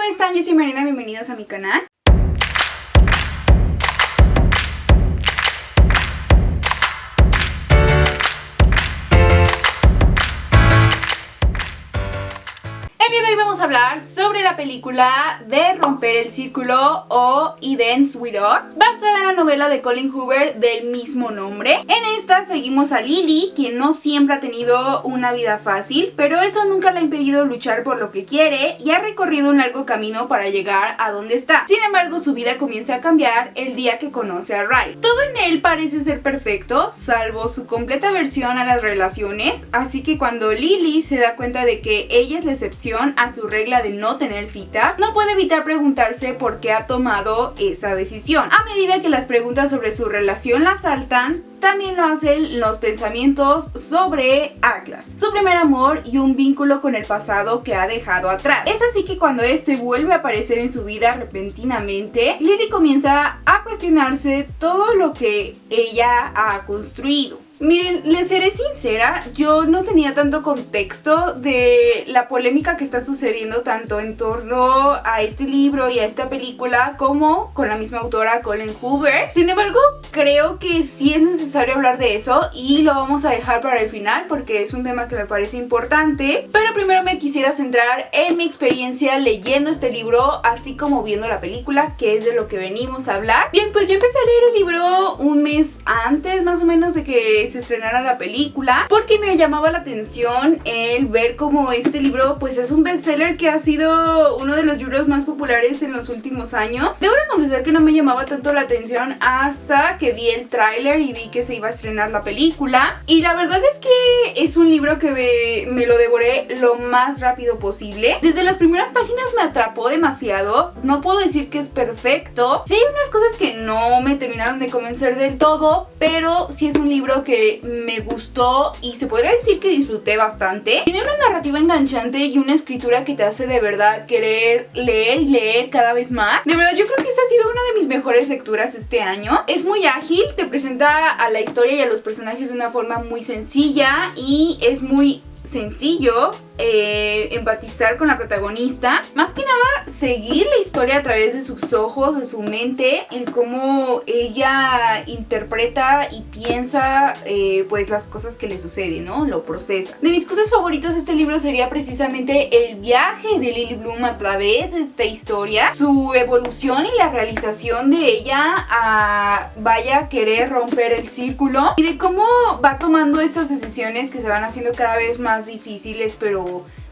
están? Yo soy Mariana, bienvenidos a mi canal. El día de hoy vamos a hablar sobre la película de Romper el Círculo o It Ends With Us, basada en la novela de Colleen Hoover del mismo nombre. En esta seguimos a Lily, quien no siempre ha tenido una vida fácil, pero eso nunca le ha impedido luchar por lo que quiere y ha recorrido un largo camino para llegar a donde está. Sin embargo, su vida comienza a cambiar el día que conoce a Riley. Todo en él parece ser perfecto, salvo su completa aversión a las relaciones, así que cuando Lily se da cuenta de que ella es la excepción a su regla de no tener citas, no puede evitar preguntarse por qué ha tomado esa decisión. A medida que las preguntas sobre su relación la asaltan, también lo hacen los pensamientos sobre Atlas, su primer amor y un vínculo con el pasado que ha dejado atrás. Es así que cuando este vuelve a aparecer en su vida repentinamente, Lily comienza a cuestionarse todo lo que ella ha construido. Miren, les seré sincera, yo no tenía tanto contexto de la polémica que está sucediendo tanto en torno a este libro y a esta película como con la misma autora Colleen Hoover. Sin embargo, creo que sí es necesario hablar de eso y lo vamos a dejar para el final porque es un tema que me parece importante. Pero primero me quisiera centrar en mi experiencia leyendo este libro, así como viendo la película, que es de lo que venimos a hablar. Bien, pues yo empecé a leer el libro un mes antes más o menos de que se estrenara la película, porque me llamaba la atención el ver cómo este libro pues es un bestseller que ha sido uno de los libros más populares en los últimos años. Debo de confesar que no me llamaba tanto la atención hasta que vi el tráiler y vi que se iba a estrenar la película, y la verdad es que es un libro que me lo devoré lo más rápido posible. Desde las primeras páginas me atrapó demasiado. No puedo decir que es perfecto, sí hay unas cosas que no me terminaron de convencer del todo, pero sí es un libro que me gustó y se podría decir que disfruté bastante. Tiene una narrativa enganchante y una escritura que te hace de verdad querer leer y leer cada vez más. De verdad, yo creo que esta ha sido una de mis mejores lecturas este año. Es muy ágil, te presenta a la historia y a los personajes de una forma muy sencilla y es muy sencillo empatizar con la protagonista. Más que nada, seguir la historia a través de sus ojos, de su mente, el cómo ella interpreta y piensa pues las cosas que le suceden, ¿no? Lo procesa. De mis cosas favoritas de este libro sería precisamente el viaje de Lily Bloom a través de esta historia, su evolución y la realización de ella a querer romper el círculo, y de cómo va tomando estas decisiones que se van haciendo cada vez más difíciles, pero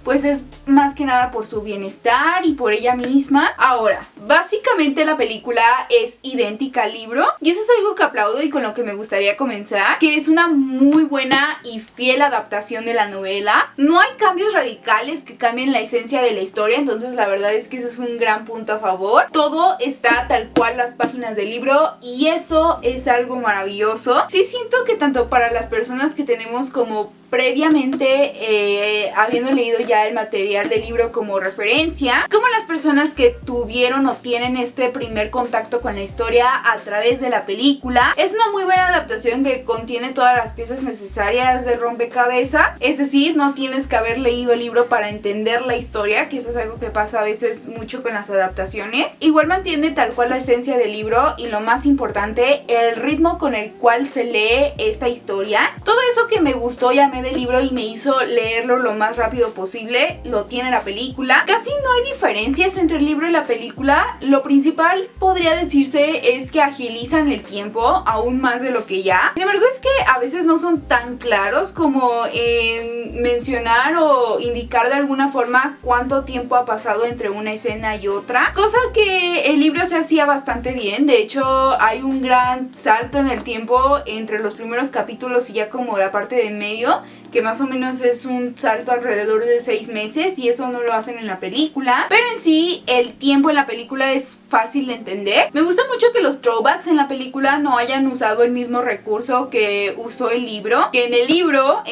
pues es más que nada por su bienestar y por ella misma. Ahora, básicamente la película es idéntica al libro y eso es algo que aplaudo y con lo que me gustaría comenzar, que es una muy buena y fiel adaptación de la novela. No hay cambios radicales que cambien la esencia de la historia, entonces la verdad es que eso es un gran punto a favor. Todo está tal cual las páginas del libro y eso es algo maravilloso. Sí siento que tanto para las personas que tenemos como previamente habiendo leído ya el material del libro como referencia, como las personas que tuvieron o tienen este primer contacto con la historia a través de la película, es una muy buena adaptación que contiene todas las piezas necesarias del rompecabezas. Es decir, no tienes que haber leído el libro para entender la historia, que eso es algo que pasa a veces mucho con las adaptaciones. Igual mantiene tal cual la esencia del libro y, lo más importante, el ritmo con el cual se lee esta historia. Todo eso que me gustó y amé del libro y me hizo leerlo lo más rápido posible lo tiene la película. Casi no hay diferencias entre el libro y la película. Lo principal podría decirse es que agilizan el tiempo aún más de lo que ya. Sin embargo, es que a veces no son tan claros como en mencionar o indicar de alguna forma cuánto tiempo ha pasado entre una escena y otra, cosa que el libro se hacía bastante bien. De hecho, hay un gran salto en el tiempo entre los primeros capítulos y ya como la parte de en medio, que más o menos es un salto alrededor de 6 meses, y eso no lo hacen en la película. Pero en sí, el tiempo en la película es fácil de entender. Me gusta mucho que los throwbacks en la película no hayan usado el mismo recurso que usó el libro. Que en el libro,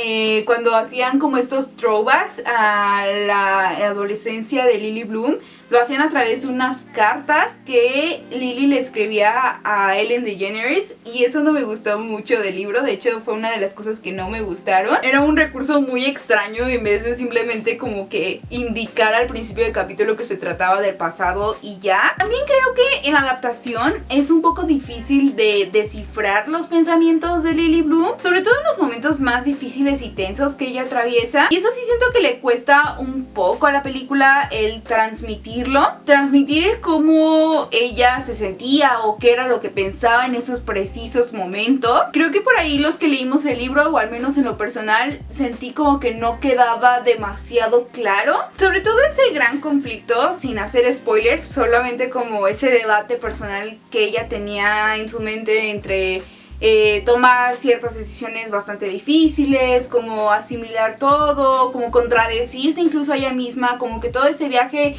cuando hacían como estos throwbacks a la adolescencia de Lily Bloom, lo hacían a través de unas cartas que Lily le escribía a Ellen DeGeneres, y eso no me gustó mucho del libro. De hecho, fue una de las cosas que no me gustaron. Era un recurso muy extraño en vez de simplemente como que indicar al principio del capítulo que se trataba del pasado y ya. También creo que en la adaptación es un poco difícil de descifrar los pensamientos de Lily Bloom, sobre todo en los momentos más difíciles y tensos que ella atraviesa, y eso sí siento que le cuesta un poco a la película el transmitir cómo ella se sentía o qué era lo que pensaba en esos precisos momentos. Creo que por ahí los que leímos el libro, o al menos en lo personal, sentí como que no quedaba demasiado claro, sobre todo ese gran conflicto, sin hacer spoiler, solamente como ese debate personal que ella tenía en su mente entre tomar ciertas decisiones bastante difíciles, como asimilar todo, como contradecirse incluso a ella misma, como que todo ese viaje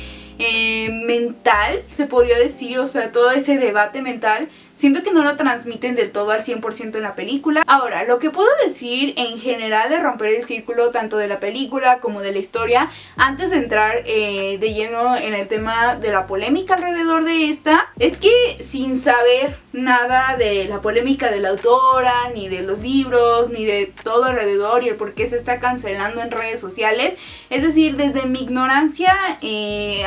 mental, se podría decir, o sea, todo ese debate mental, siento que no lo transmiten del todo al 100% en la película. Ahora, lo que puedo decir en general de Romper el Círculo, tanto de la película como de la historia, antes de entrar de lleno en el tema de la polémica alrededor de esta, es que sin saber nada de la polémica de la autora, ni de los libros, ni de todo alrededor y el por qué se está cancelando en redes sociales, es decir, desde mi ignorancia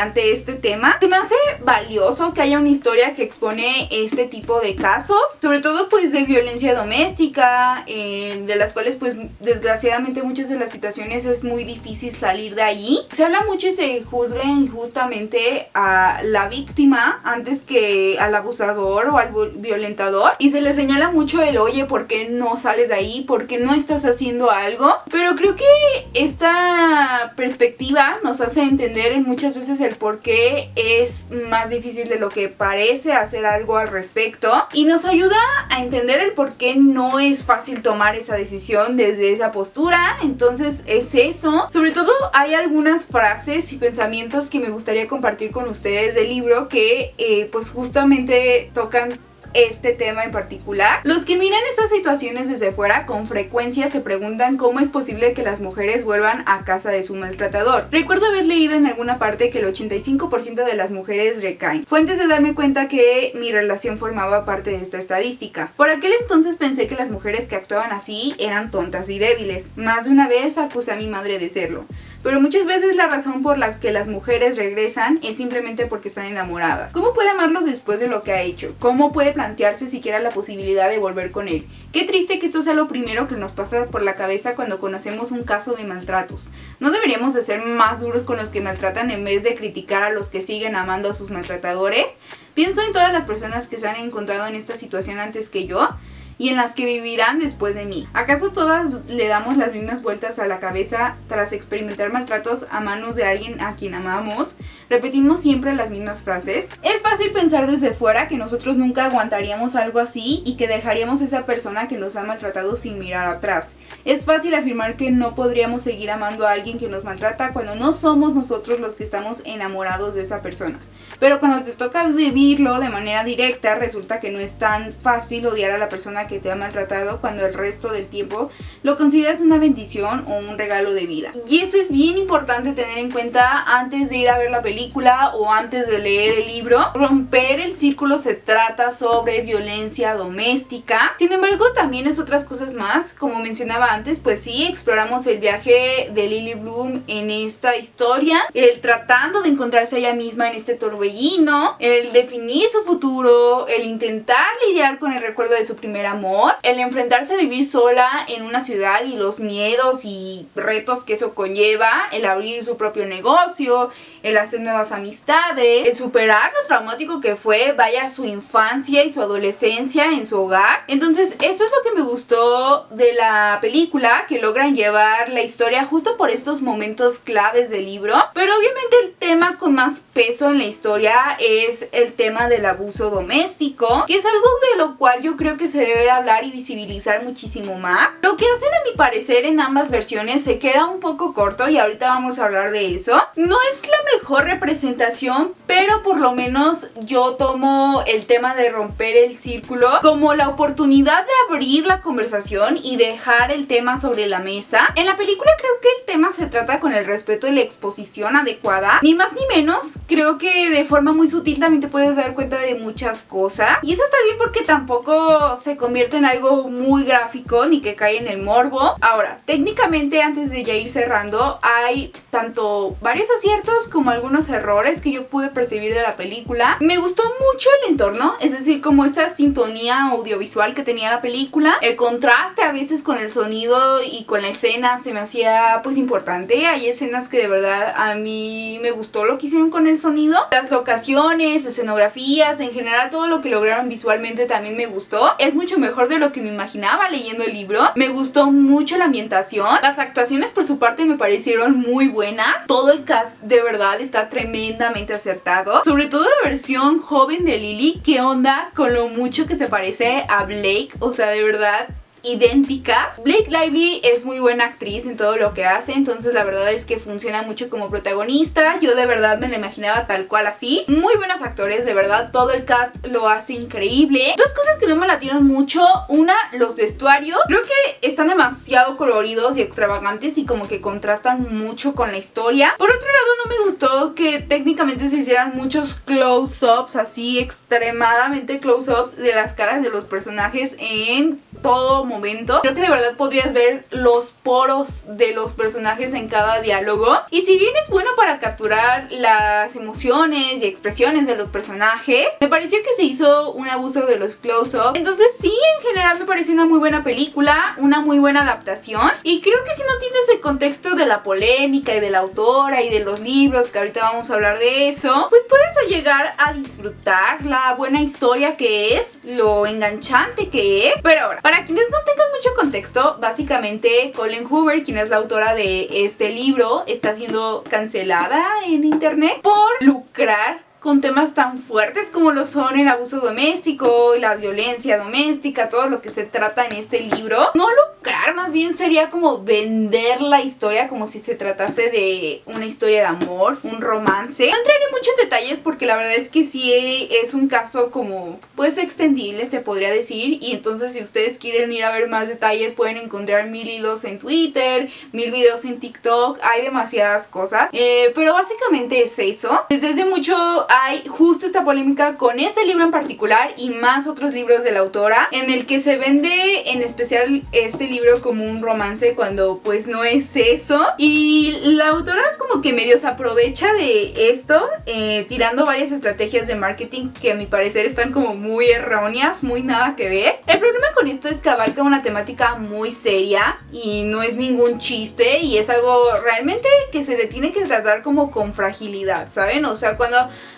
ante este tema, se me hace valioso que haya una historia que expone este tipo de casos, sobre todo pues de violencia doméstica, de las cuales pues desgraciadamente muchas de las situaciones es muy difícil salir de allí. Se habla mucho y se juzga injustamente a la víctima antes que al abusador o al violentador, y se le señala mucho el oye, ¿por qué no sales de ahí? ¿Por qué no estás haciendo algo? Pero creo que esta perspectiva nos hace entender muchas veces el por qué es más difícil de lo que parece hacer algo al respecto, y nos ayuda a entender el por qué no es fácil tomar esa decisión desde esa postura. Entonces es eso. Sobre todo hay algunas frases y pensamientos que me gustaría compartir con ustedes del libro que pues justamente tocan este tema en particular. Los que miran estas situaciones desde fuera con frecuencia se preguntan cómo es posible que las mujeres vuelvan a casa de su maltratador. Recuerdo haber leído en alguna parte que el 85% de las mujeres recaen. Fue antes de darme cuenta que mi relación formaba parte de esta estadística. Por aquel entonces pensé que las mujeres que actuaban así eran tontas y débiles. Más de una vez acusé a mi madre de serlo. Pero muchas veces la razón por la que las mujeres regresan es simplemente porque están enamoradas. ¿Cómo puede amarlo después de lo que ha hecho? ¿Cómo puede plantearse siquiera la posibilidad de volver con él? Qué triste que esto sea lo primero que nos pasa por la cabeza cuando conocemos un caso de maltratos. ¿No deberíamos de ser más duros con los que maltratan en vez de criticar a los que siguen amando a sus maltratadores? Pienso en todas las personas que se han encontrado en esta situación antes que yo y en las que vivirán después de mí. ¿Acaso todas le damos las mismas vueltas a la cabeza tras experimentar maltratos a manos de alguien a quien amamos? ¿Repetimos siempre las mismas frases? Es fácil pensar desde fuera que nosotros nunca aguantaríamos algo así y que dejaríamos a esa persona que nos ha maltratado sin mirar atrás. Es fácil afirmar que no podríamos seguir amando a alguien que nos maltrata cuando no somos nosotros los que estamos enamorados de esa persona. Pero cuando te toca vivirlo de manera directa, resulta que no es tan fácil odiar a la persona que te ha maltratado cuando el resto del tiempo lo consideras una bendición o un regalo de vida. Y eso es bien importante tener en cuenta antes de ir a ver la película o antes de leer el libro. Romper el Círculo se trata sobre violencia doméstica. Sin embargo, también es otras cosas más. Como mencionaba antes, pues sí, exploramos el viaje de Lily Bloom en esta historia, el tratando de encontrarse a ella misma en este torbellino, el definir su futuro, el intentar lidiar con el recuerdo de su primer amor, el enfrentarse a vivir sola en una ciudad y los miedos y retos que eso conlleva, el abrir su propio negocio, el hacer nuevas amistades, el superar lo traumático que fue, vaya, su infancia y su adolescencia en su hogar. Entonces eso es lo que me gustó de la película, que logran llevar la historia justo por estos momentos claves del libro. Pero obviamente el tema con más peso en la historia es el tema del abuso doméstico, que es algo de lo cual yo creo que se debe hablar y visibilizar muchísimo más. Lo que hacen, a mi parecer, en ambas versiones se queda un poco corto y ahorita vamos a hablar de eso. No es la mejor representación, pero por lo menos yo tomo el tema de Romper el Círculo como la oportunidad de abrir la conversación y dejar el tema sobre la mesa. En la película creo que el tema se trata con el respeto y la exposición adecuada, ni más ni menos. Creo que de forma muy sutil también te puedes dar cuenta de muchas cosas, y eso está bien porque tampoco se convierte convierte en algo muy gráfico ni que cae en el morbo. Ahora, técnicamente, antes de ya ir cerrando, hay tanto varios aciertos como algunos errores que yo pude percibir de la película. Me gustó mucho el entorno, es decir, como esta sintonía audiovisual que tenía la película. El contraste a veces con el sonido y con la escena se me hacía pues importante. Hay escenas que de verdad a mí me gustó lo que hicieron con el sonido. Las locaciones, escenografías, en general todo lo que lograron visualmente también me gustó. Es mucho mejor de lo que me imaginaba leyendo el libro. Me gustó mucho la ambientación. Las actuaciones por su parte me parecieron muy buenas. Todo el cast de verdad está tremendamente acertado. Sobre todo la versión joven de Lily. ¿Qué onda con lo mucho que se parece a Blake? O sea, de verdad, idénticas. Blake Lively es muy buena actriz en todo lo que hace, entonces la verdad es que funciona mucho como protagonista. Yo de verdad me la imaginaba tal cual así. Muy buenos actores, de verdad, todo el cast lo hace increíble. Dos cosas que no me latieron mucho. Una, los vestuarios. Creo que están demasiado coloridos y extravagantes y como que contrastan mucho con la historia. Por otro lado, no me gustó que técnicamente se hicieran muchos close-ups, así extremadamente close-ups de las caras de los personajes en todo momento. Creo que de verdad podrías ver los poros de los personajes en cada diálogo. Y si bien es bueno para capturar las emociones y expresiones de los personajes, me pareció que se hizo un abuso de los close-ups. Entonces sí, en general me pareció una muy buena película, una muy buena adaptación. Y creo que si no tienes el contexto de la polémica y de la autora y de los libros, que ahorita vamos a hablar de eso, pues puedes llegar a disfrutar la buena historia que es, lo enganchante que es. Pero ahora, para quienes no tengan mucho contexto, básicamente Colleen Hoover, quien es la autora de este libro, está siendo cancelada en internet por lucrar con temas tan fuertes como lo son el abuso doméstico, la violencia doméstica, todo lo que se trata en este libro. No lucrar, más bien sería como vender la historia como si se tratase de una historia de amor, un romance. No entraré mucho en detalles porque la verdad es que sí es un caso como pues extendible, se podría decir, y entonces si ustedes quieren ir a ver más detalles pueden encontrar 1000 hilos en Twitter, 1000 videos en TikTok, hay demasiadas cosas, pero básicamente es eso. Desde hace mucho hay justo esta polémica con este libro en particular y más otros libros de la autora, en el que se vende en especial este libro como un romance cuando pues no es eso. Y la autora como que medio se aprovecha de esto, tirando varias estrategias de marketing que a mi parecer están como muy erróneas, muy nada que ver. El problema con esto es que abarca una temática muy seria y no es ningún chiste y es algo realmente que se le tiene que tratar como con fragilidad, ¿saben? O sea, cuando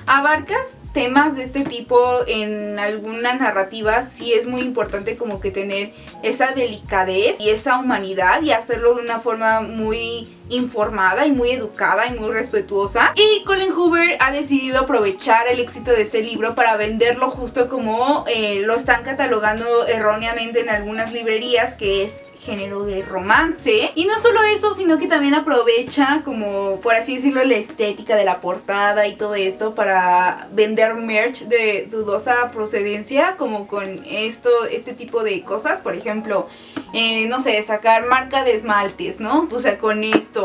abarcas temas de este tipo en alguna narrativa, sí es muy importante como que tener esa delicadez y esa humanidad y hacerlo de una forma muy informada y muy educada y muy respetuosa. Y Colleen Hoover ha decidido aprovechar el éxito de este libro para venderlo justo como lo están catalogando erróneamente en algunas librerías, que es género de romance. Y no solo eso, sino que también aprovecha como, por así decirlo, la estética de la portada y todo esto para vender merch de dudosa procedencia, como con este tipo de cosas. Por ejemplo, no sé, sacar marca de esmaltes, ¿no? O sea, con esto.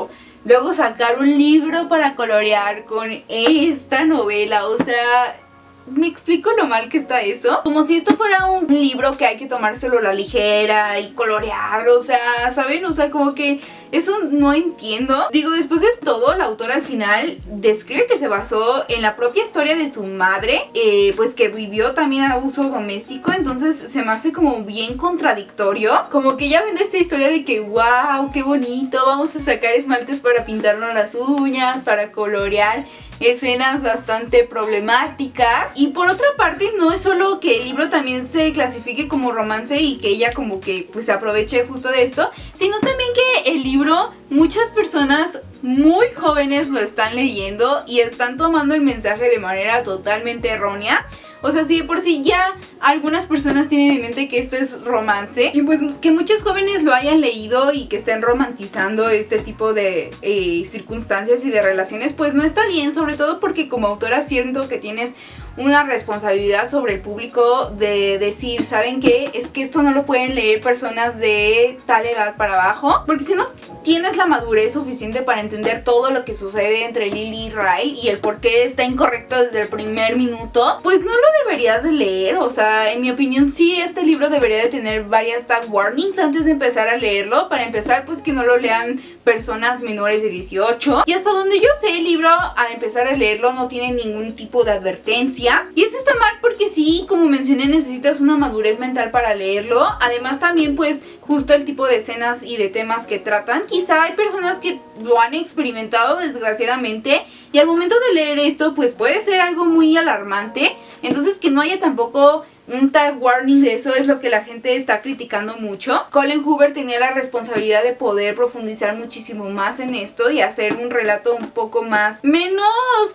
Luego sacar un libro para colorear con esta novela. O sea, ¿me explico lo mal que está eso? Como si esto fuera un libro que hay que tomárselo a la ligera y colorear, o sea, ¿saben? O sea, como que eso no entiendo. Digo, después de todo, la autora al final describe que se basó en la propia historia de su madre, pues que vivió también abuso doméstico, entonces se me hace como bien contradictorio. Como que ella vende esta historia de que, wow, qué bonito, vamos a sacar esmaltes para pintarnos las uñas, para colorear escenas bastante problemáticas. Y por otra parte, no es solo que el libro también se clasifique como romance y que ella como que pues se aproveche justo de esto, sino también que el libro, muchas personas muy jóvenes lo están leyendo y están tomando el mensaje de manera totalmente errónea. O sea, si de por sí ya algunas personas tienen en mente que esto es romance, y pues que muchos jóvenes lo hayan leído y que estén romantizando este tipo de circunstancias y de relaciones, pues no está bien, sobre todo porque como autora siento que tienes una responsabilidad sobre el público de decir, ¿saben qué? Es que esto no lo pueden leer personas de tal edad para abajo, porque si no tienes la madurez suficiente para entender todo lo que sucede entre Lily y Ray y el por qué está incorrecto desde el primer minuto, pues no lo deberías de leer. O sea, en mi opinión sí, este libro debería de tener varias tag warnings antes de empezar a leerlo. Para empezar, pues que no lo lean personas menores de 18, y hasta donde yo sé, el libro al empezar a leerlo no tiene ningún tipo de advertencia, y eso está mal porque sí, como mencioné, necesitas una madurez mental para leerlo. Además también pues justo el tipo de escenas y de temas que tratan, quizá hay personas que lo han experimentado desgraciadamente, y al momento de leer esto pues puede ser algo muy alarmante. Entonces que no haya tampoco un tag warning de eso es lo que la gente está criticando mucho. Colin Hoover tenía la responsabilidad de poder profundizar muchísimo más en esto y hacer un relato un poco más, menos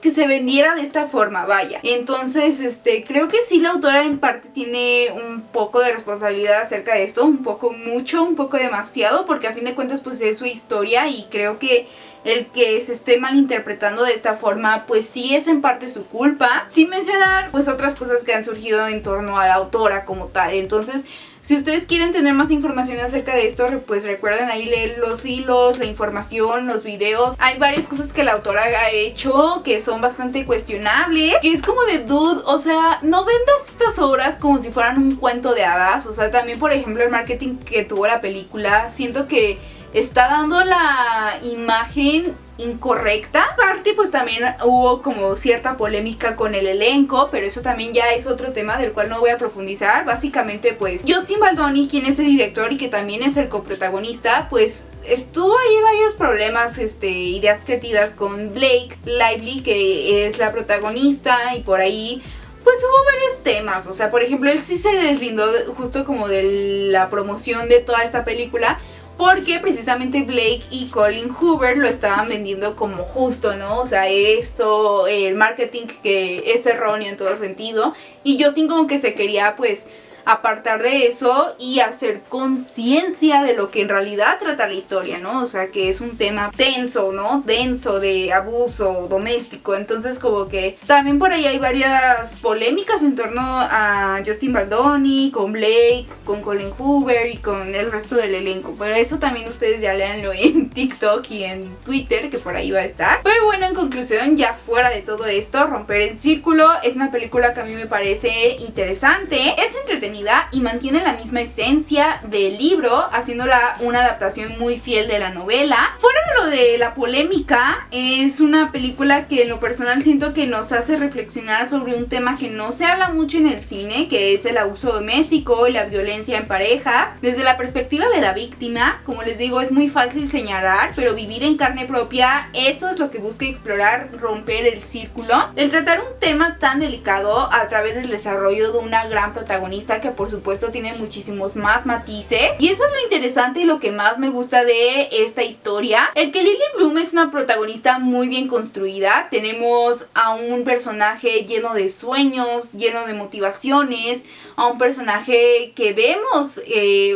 que se vendiera de esta forma, vaya. Entonces, creo que sí, la autora en parte tiene un poco de responsabilidad acerca de esto, un poco mucho, un poco demasiado, porque a fin de cuentas pues es su historia, y creo que el que se esté malinterpretando de esta forma pues sí es en parte su culpa, sin mencionar pues otras cosas que han surgido en torno a la autora como tal. Entonces, si ustedes quieren tener más información acerca de esto, pues recuerden ahí leer los hilos, la información, los videos. Hay varias cosas que la autora ha hecho que son bastante cuestionables, que es como de dude, o sea, no vendas estas obras como si fueran un cuento de hadas. O sea, también por ejemplo el marketing que tuvo la película, siento que está dando la imagen incorrecta. Aparte pues también hubo como cierta polémica con el elenco, pero eso también ya es otro tema del cual no voy a profundizar. Básicamente pues Justin Baldoni, quien es el director y que también es el coprotagonista, pues estuvo ahí varios problemas, ideas creativas con Blake Lively, que es la protagonista, y por ahí pues hubo varios temas. O sea, por ejemplo, él sí se deslindó justo como de la promoción de toda esta película, porque precisamente Blake y Colin Hoover lo estaban vendiendo como justo, ¿no? O sea, esto, el marketing que es erróneo en todo sentido, y Justin como que se quería pues apartar de eso y hacer conciencia de lo que en realidad trata la historia, ¿no? O sea, que es un tema denso, ¿no? Denso de abuso doméstico. Entonces como que también por ahí hay varias polémicas en torno a Justin Baldoni, con Blake, con Colin Hoover y con el resto del elenco. Pero eso también ustedes ya léanlo en TikTok y en Twitter, que por ahí va a estar. Pero bueno, en conclusión, ya fuera de todo esto, Romper el Círculo es una película que a mí me parece interesante, es entretenida y mantiene la misma esencia del libro, haciéndola una adaptación muy fiel de la novela. Fuera de lo de la polémica, es una película que en lo personal siento que nos hace reflexionar sobre un tema que no se habla mucho en el cine, que es el abuso doméstico y la violencia en parejas. Desde la perspectiva de la víctima, como les digo, es muy fácil señalar, pero vivir en carne propia, eso es lo que busca explorar Romper el Círculo. El tratar un tema tan delicado a través del desarrollo de una gran protagonista que por supuesto tiene muchísimos más matices, y eso es lo interesante y lo que más me gusta de esta historia. El que Lily Bloom es una protagonista muy bien construida. Tenemos a un personaje lleno de sueños, lleno de motivaciones, a un personaje que vemos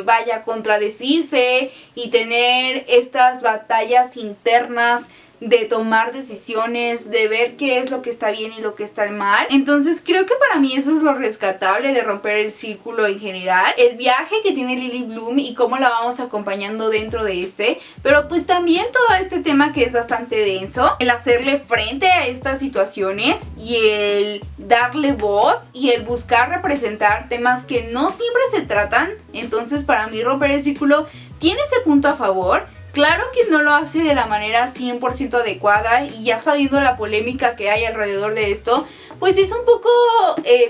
vaya a contradecirse y tener estas batallas internas de tomar decisiones, de ver qué es lo que está bien y lo que está mal. Entonces creo que para mí eso es lo rescatable de Romper el Círculo en general, el viaje que tiene Lily Bloom y cómo la vamos acompañando dentro de pero pues también todo este tema que es bastante denso, el hacerle frente a estas situaciones y el darle voz y el buscar representar temas que no siempre se tratan. Entonces para mí Romper el Círculo tiene ese punto a favor. Claro que no lo hace de la manera 100% adecuada, y ya sabiendo la polémica que hay alrededor de esto, pues es un poco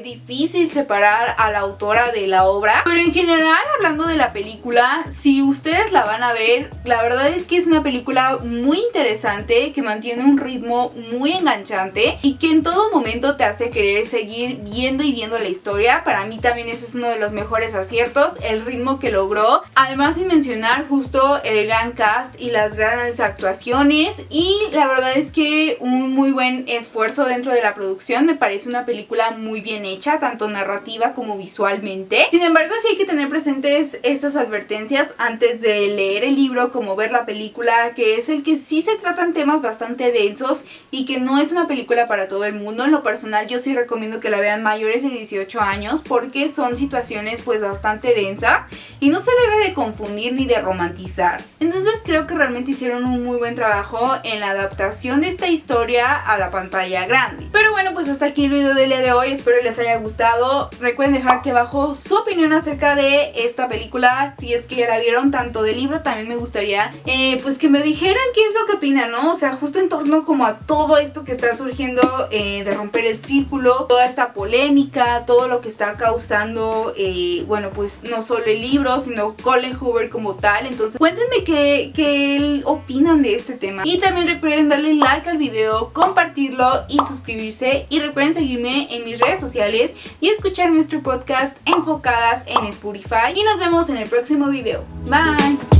difícil separar a la autora de la obra. Pero en general, hablando de la película, si ustedes la van a ver, la verdad es que es una película muy interesante, que mantiene un ritmo muy enganchante y que en todo momento te hace querer seguir viendo y viendo la historia. Para mí también eso es uno de los mejores aciertos, el ritmo que logró. Además, sin mencionar justo el gran cast y las grandes actuaciones, y la verdad es que un muy buen esfuerzo dentro de la producción. Me parece una película muy bien hecha, tanto narrativa como visualmente. Sin embargo, sí hay que tener presentes estas advertencias antes de leer el libro como ver la película, que es el que sí se tratan temas bastante densos y que no es una película para todo el mundo. En lo personal yo sí recomiendo que la vean mayores de 18 años porque son situaciones pues bastante densas y no se debe de confundir ni de romantizar. Entonces creo que realmente hicieron un muy buen trabajo en la adaptación de esta historia a la pantalla grande. Pero bueno, pues hasta aquí el video del día de hoy, espero les haya gustado. Recuerden dejar aquí abajo su opinión acerca de esta película, si es que ya la vieron, tanto del libro. También me gustaría pues que me dijeran qué es lo que opinan, ¿no? O sea, justo en torno como a todo esto que está surgiendo de romper el círculo, toda esta polémica, todo lo que está causando, bueno, pues no solo el libro, sino Colin Hoover como tal. Entonces cuéntenme qué opinan de este tema. Y también recuerden darle like al video, compartirlo y suscribirse. Y recuerden seguirme en mis redes sociales y escuchar nuestro podcast Enfocadas en Spotify. Y nos vemos en el próximo video. Bye.